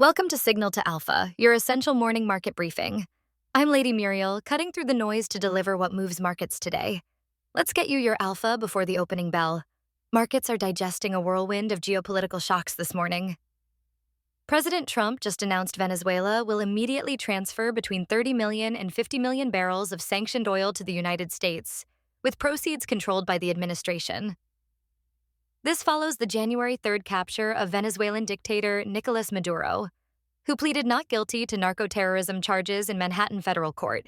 Welcome to Signal to Alpha, your essential morning market briefing. I'm Lady Muriel, cutting through the noise to deliver what moves markets today. Let's get you your alpha before the opening bell. Markets are digesting a whirlwind of geopolitical shocks this morning. President Trump just announced Venezuela will immediately transfer between 30 million and 50 million barrels of sanctioned oil to the United States, with proceeds controlled by the administration. This follows the January 3rd capture of Venezuelan dictator Nicolas Maduro, who pleaded not guilty to narco-terrorism charges in Manhattan federal court.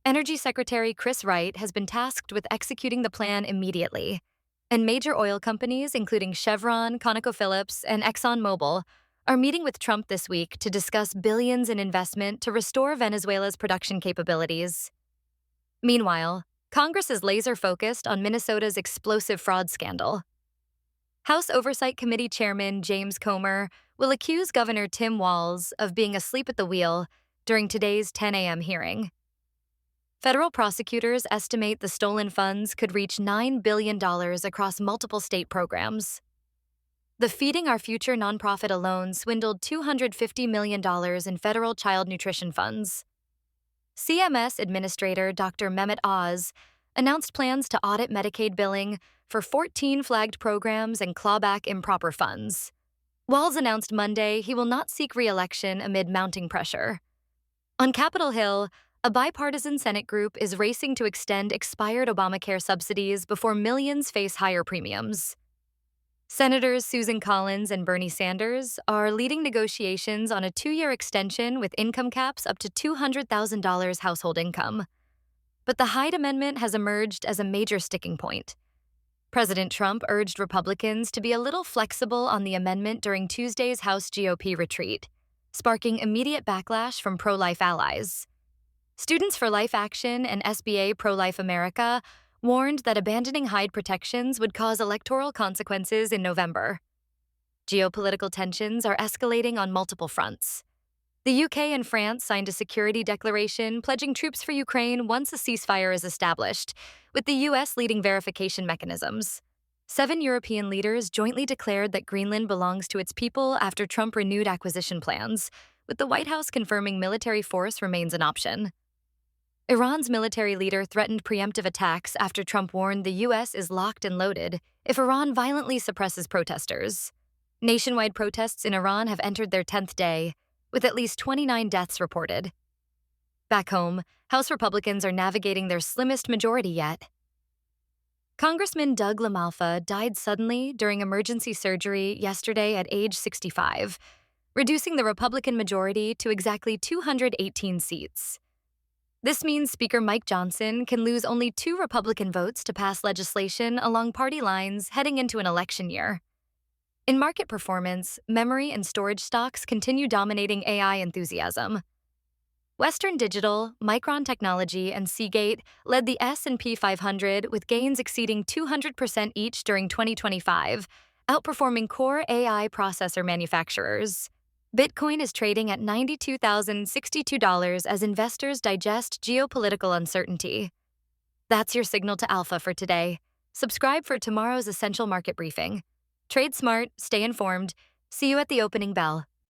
Energy Secretary Chris Wright has been tasked with executing the plan immediately, and major oil companies, including Chevron, ConocoPhillips, and ExxonMobil, are meeting with Trump this week to discuss billions in investment to restore Venezuela's production capabilities. Meanwhile, Congress is laser-focused on Minnesota's explosive fraud scandal. House Oversight Committee Chairman James Comer will accuse Governor Tim Walz of being asleep at the wheel during today's 10 a.m. hearing. Federal prosecutors estimate the stolen funds could reach $9 billion across multiple state programs. The Feeding Our Future nonprofit alone swindled $250 million in federal child nutrition funds. CMS Administrator Dr. Mehmet Oz announced plans to audit Medicaid billing for 14 flagged programs and claw back improper funds. Walz announced Monday he will not seek re-election amid mounting pressure. On Capitol Hill, a bipartisan Senate group is racing to extend expired Obamacare subsidies before millions face higher premiums. Senators Susan Collins and Bernie Sanders are leading negotiations on a 2-year extension with income caps up to $200,000 household income. But the Hyde Amendment has emerged as a major sticking point. President Trump urged Republicans to be a little flexible on the amendment during Tuesday's House GOP retreat, sparking immediate backlash from pro-life allies. Students for Life Action and SBA Pro-Life America warned that abandoning Hyde protections would cause electoral consequences in November. Geopolitical tensions are escalating on multiple fronts. The UK and France signed a security declaration pledging troops for Ukraine once a ceasefire is established, with the US leading verification mechanisms. 7 European leaders jointly declared that Greenland belongs to its people after Trump renewed acquisition plans, with the White House confirming military force remains an option. Iran's military leader threatened preemptive attacks after Trump warned the U.S. is locked and loaded if Iran violently suppresses protesters. Nationwide protests in Iran have entered their 10th day, with at least 29 deaths reported. Back home, House Republicans are navigating their slimmest majority yet. Congressman Doug LaMalfa died suddenly during emergency surgery yesterday at age 65, reducing the Republican majority to exactly 218 seats. This means Speaker Mike Johnson can lose only 2 Republican votes to pass legislation along party lines heading into an election year. In market performance, memory and storage stocks continue dominating AI enthusiasm. Western Digital, Micron Technology, and Seagate led the S&P 500 with gains exceeding 200% each during 2025, outperforming core AI processor manufacturers. Bitcoin is trading at $92,062 as investors digest geopolitical uncertainty. That's your signal to alpha for today. Subscribe for tomorrow's essential market briefing. Trade smart, stay informed. See you at the opening bell.